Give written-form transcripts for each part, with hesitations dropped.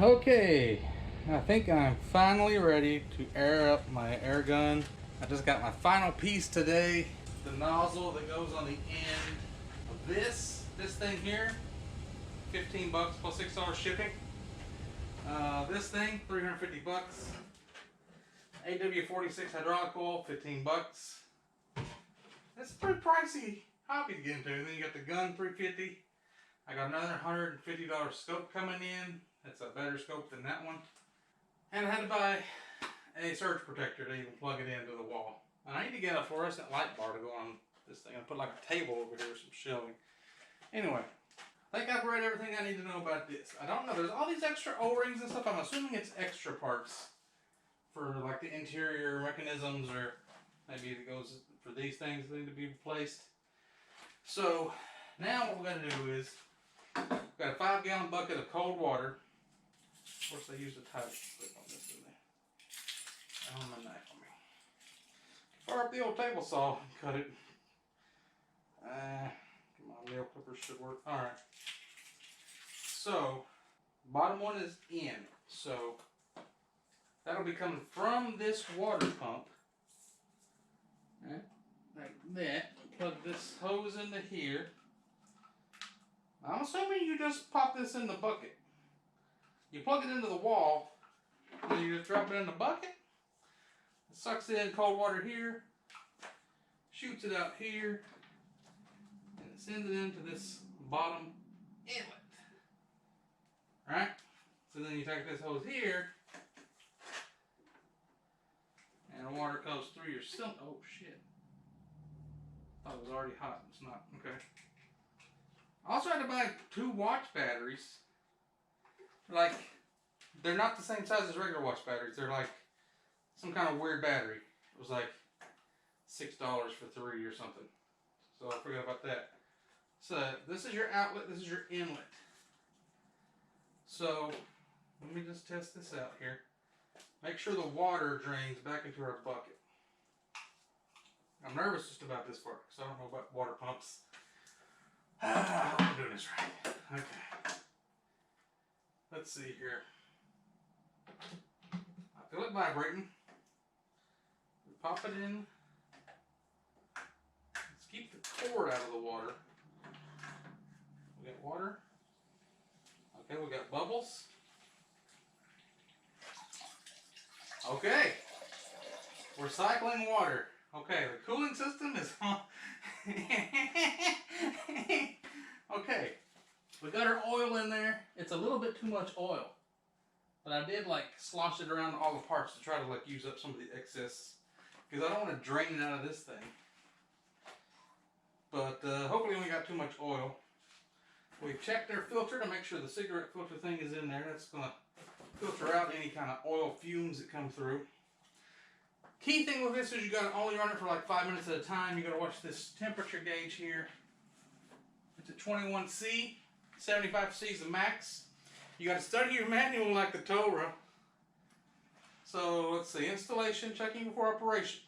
Okay, I think I'm finally ready to air up my air gun. I just got my final piece today. The nozzle that goes on the end of this thing here, 15 bucks plus $6 shipping. This thing, 350 bucks. AW46 hydraulic oil, 15 bucks. It's a pretty pricey hobby to get into. And then you got the gun, 350. I got another $150 scope coming in. That's a better scope than that one. And I had to buy a surge protector to even plug it into the wall. And I need to get a fluorescent light bar to go on this thing. I put like a table over here with some shelving. Anyway, I think I've read everything I need to know about this. I don't know. There's all these extra O-rings and stuff. I'm assuming it's extra parts for like the interior mechanisms, or maybe it goes for these things that need to be replaced. So now what we're going to do is, we've got a 5-gallon bucket of cold water. Of course, they used a title clip on this, didn't they? I don't have my knife on me. Fire up the old table saw and cut it. Come on, nail clippers should work. Alright. So, bottom one is in. So, that'll be coming from this water pump. Right? Like that. Plug this hose into here. I'm assuming you just pop this in the bucket. You plug it into the wall, and you just drop it in the bucket. It sucks in cold water here, shoots it out here, and it sends it into this bottom inlet. Alright? So then you take this hose here, and the water goes through your cylinder. Oh shit. Thought it was already hot. It's not. Okay. I also had to buy 2 watch batteries. Like, they're not the same size as regular watch batteries. They're like some kind of weird battery. It was like $6 for 3 or something. So I forgot about that. So this is your outlet. This is your inlet. So let me just test this out here. Make sure the water drains back into our bucket. I'm nervous just about this part because I don't know about water pumps. I hope I'm doing this right. Okay. Let's see here. I feel it vibrating. We pop it in. Let's keep the cord out of the water. We got water. Okay, we got bubbles. Okay. We're cycling water. Okay, the cooling system is on. Okay. We got our oil in there. It's a little bit too much oil. But I did like slosh it around all the parts to try to like use up some of the excess. Because I don't want to drain it out of this thing. But hopefully we got too much oil. We've checked our filter to make sure the cigarette filter thing is in there. That's going to filter out any kind of oil fumes that come through. Key thing with this is you got to only run it for like 5 minutes at a time. You got to watch this temperature gauge here. It's at 21°C. 75°C is the max. You got to study your manual like the Torah. So let's see, installation, checking before operation.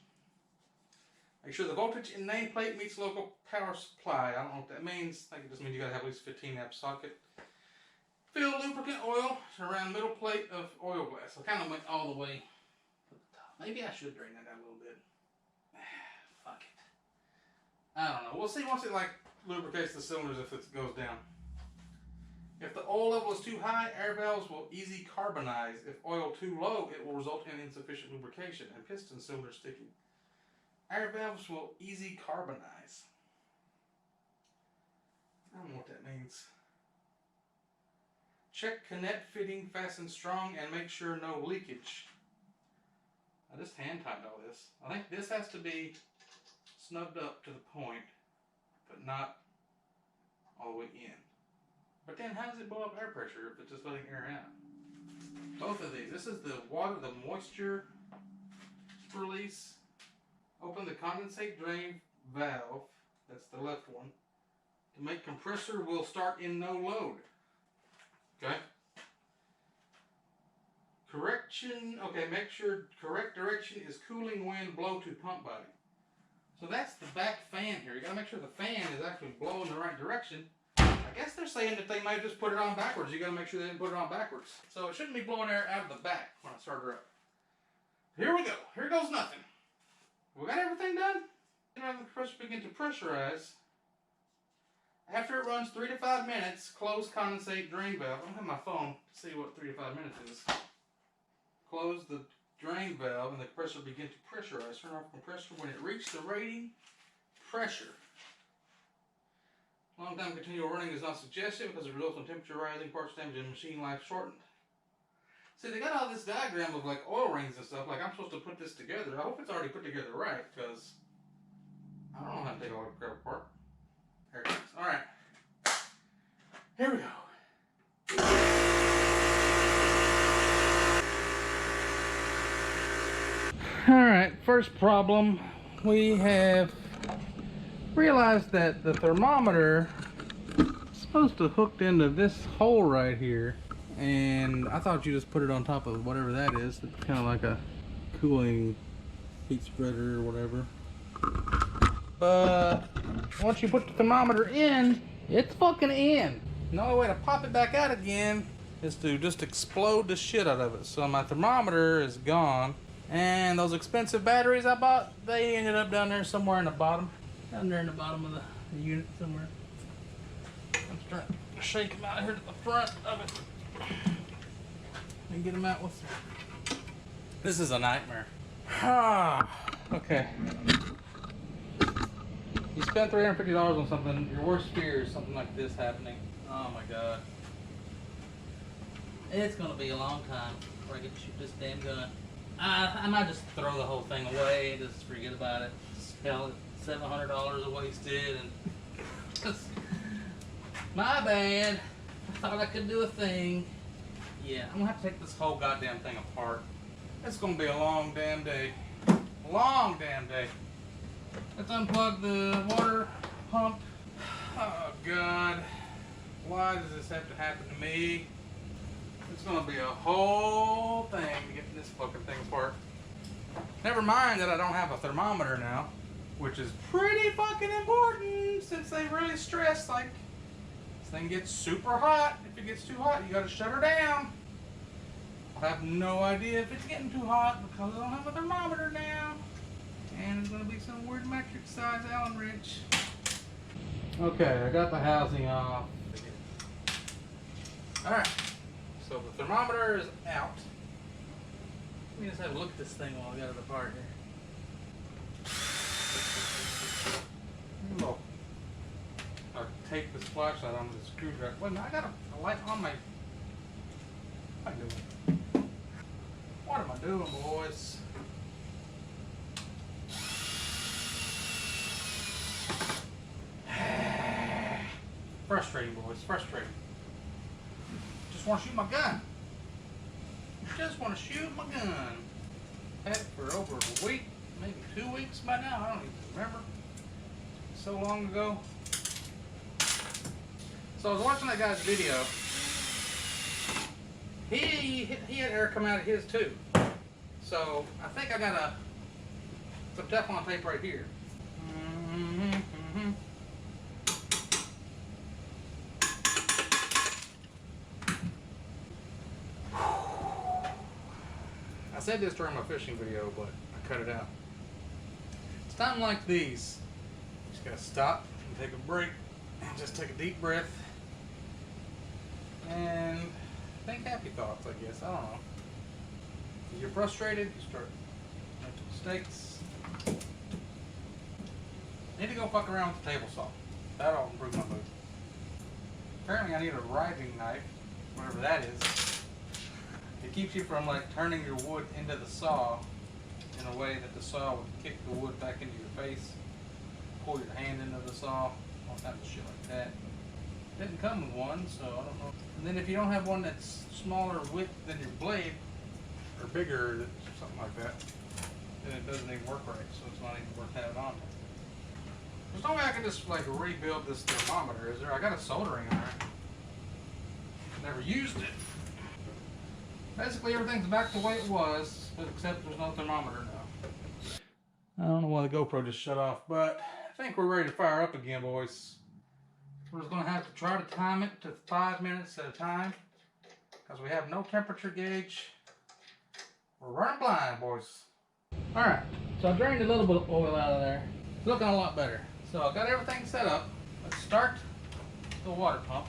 Make sure the voltage in nameplate meets local power supply. I don't know what that means. I think it just means you got to have at least 15 amp socket. Fill lubricant oil around middle plate of oil glass. I kind of went all the way to the top. Maybe I should drain that out a little bit. Fuck it. I don't know. We'll see once it like lubricates the cylinders if it goes down. If the oil level is too high, air valves will easy carbonize. If oil too low, it will result in insufficient lubrication and piston cylinder sticking. Air valves will easy carbonize. I don't know what that means. Check connect fitting, fasten strong, and make sure no leakage. I just hand tied all this. I think this has to be snugged up to the point, but not all the way in. But then how does it blow up air pressure if it's just letting air out? Both of these. This is the water, the moisture release. Open the condensate drain valve. That's the left one. To make compressor will start in no load. Okay. Correction. Okay, make sure correct direction is cooling wind blow to pump body. So that's the back fan here. You gotta make sure the fan is actually blowing the right direction. I guess they're saying that they might just put it on backwards. You gotta make sure they didn't put it on backwards. So it shouldn't be blowing air out of the back when I start her up. Here we go. Here goes nothing. We got everything done. Have the compressor begin to pressurize. After it runs 3 to 5 minutes, close condensate drain valve. I don't have my phone to see what 3 to 5 minutes is. Close the drain valve and the compressor begin to pressurize. Turn off the compressor when it reaches the rating pressure. Long time continual running is not suggested because it results in temperature rising, parts damage, and machine life shortened. See, they got all this diagram of like oil rings and stuff. Like I'm supposed to put this together. I hope it's already put together right because I don't know how to take all the crap apart. There it is. All right. Here we go. All right. First problem. We have realized that the thermometer is supposed to hook into this hole right here. And I thought you just put it on top of whatever that is. It's kind of like a cooling heat spreader or whatever. But once you put the thermometer in, it's fucking in. The only way to pop it back out again is to just explode the shit out of it. So my thermometer is gone. And those expensive batteries I bought, they ended up down there somewhere in the bottom. Down there in the bottom of the unit somewhere. I'm trying to shake them out here to the front of it. And get them out with some... This is a nightmare. Ah, okay. You spend $350 on something, your worst fear is something like this happening. Oh my god. It's gonna be a long time before I get to shoot this damn gun. I might just throw the whole thing away and just forget about it. Hell, it's $700 wasted and... My bad. I thought I could do a thing. Yeah, I'm gonna have to take this whole goddamn thing apart. It's gonna be a long damn day. Long damn day. Let's unplug the water pump. Oh god. Why does this have to happen to me? It's gonna be a whole thing to get this fucking thing apart. Never mind that I don't have a thermometer now, which is pretty fucking important since they really stress like this thing gets super hot. If it gets too hot, you gotta shut her down. I have no idea if it's getting too hot because I don't have a thermometer now. And it's gonna be some weird metric size Allen wrench. Okay, I got the housing off. Alright, so the thermometer is out. Let me just have a look at this thing while I got it apart here. I'll take this flashlight on the screwdriver. Wait a minute, I got a light on my... What am I doing? What am I doing, boys? Frustrating, boys, frustrating. Just want to shoot my gun. Just want to shoot my gun. Had it for over a week, maybe 2 weeks by now. I don't even remember. So long ago. So I was watching that guy's video. He had air come out of his too. So I think I got some Teflon tape right here. I said this during my fishing video, but I cut it out. It's time like these. You just gotta stop and take a break and just take a deep breath and think happy thoughts, I guess. I don't know. If you're frustrated, you start making mistakes. I need to go fuck around with the table saw. That'll improve my mood. Apparently I need a riving knife, whatever that is. It keeps you from like turning your wood into the saw in a way that the saw would kick the wood back into your face, pull your hand into the saw, all kinds of shit like that. Didn't come with one, so I don't know. And then if you don't have one that's smaller width than your blade, or bigger, something like that, then it doesn't even work right, so it's not even worth having on there. There's no way I can just like rebuild this thermometer, is there? I got a soldering iron. Never used it. Basically everything's back the way it was, but except there's no thermometer now. I don't know why the GoPro just shut off, but I think we're ready to fire up again, boys. We're just going to have to try to time it to 5 minutes at a time because we have no temperature gauge. We're running blind, boys. Alright, so I drained a little bit of oil out of there. It's looking a lot better. So I got everything set up. Let's start the water pump.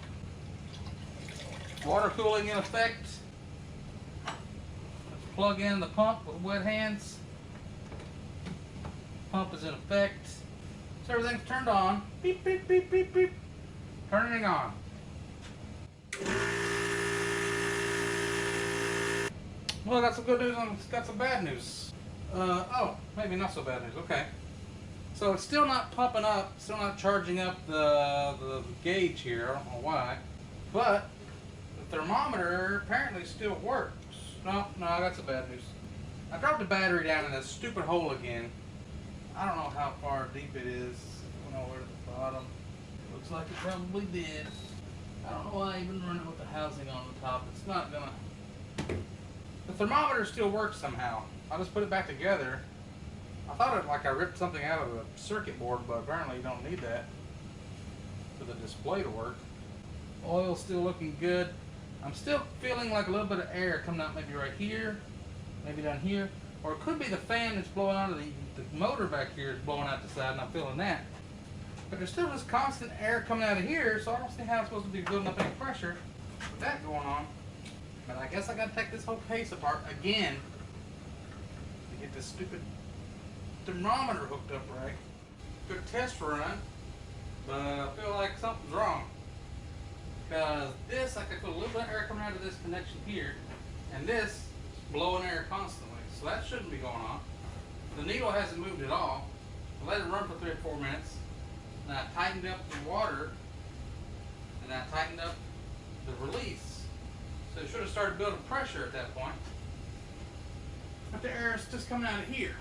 Water cooling in effect. Let's plug in the pump with wet hands. Pump is in effect. So everything's turned on. Beep, beep, beep, beep, beep. Turning it on. Well, I got some good news and got some bad news. Oh, maybe not so bad news. Okay. So it's still not pumping up, still not charging up the gauge here. I don't know why. But the thermometer apparently still works. No, I got some bad news. I dropped the battery down in this stupid hole again. I don't know how far deep it is. I don't know where to the bottom. Looks like it probably did. I don't know why I even run it with the housing on the top. It's not gonna... The thermometer still works somehow. I just put it back together. I thought it like I ripped something out of the circuit board, but apparently you don't need that for the display to work. Oil's still looking good. I'm still feeling like a little bit of air coming out maybe right here, maybe down here, or it could be the fan that's blowing out of the motor back here is blowing out the side and I'm feeling that. But there's still this constant air coming out of here, so I don't see how it's supposed to be building up any pressure with that going on. But I guess I gotta take this whole case apart again to get this stupid thermometer hooked up right. Good test run, but I feel like something's wrong. Because this, I could put a little bit of air coming out of this connection here, and this is blowing air constantly. So that shouldn't be going on. The needle hasn't moved at all. I let it run for 3 or 4 minutes. And I tightened up the water, and I tightened up the release. So it should have started building pressure at that point. But the air is just coming out of here.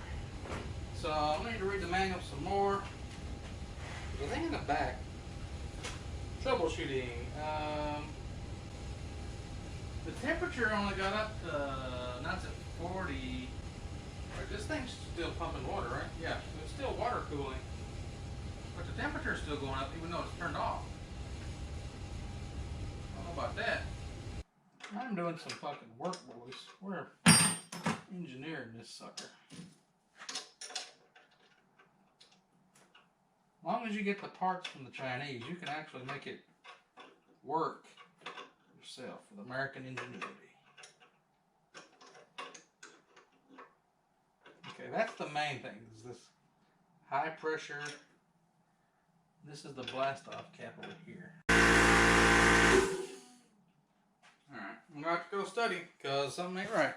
So I need to read the manual some more. There's a thing in the back. Troubleshooting. The temperature only got up to, now it's at 40. Right, this thing's still pumping water, right? Yeah, it's still water cooling. But the temperature is still going up even though it's turned off. I don't know about that. I'm doing some fucking work, boys. We're engineering this sucker. As long as you get the parts from the Chinese, you can actually make it work yourself with American ingenuity. Okay, that's the main thing, is this high pressure. This is the blast off cap over here. Alright, I'm going to have to go study because something ain't right.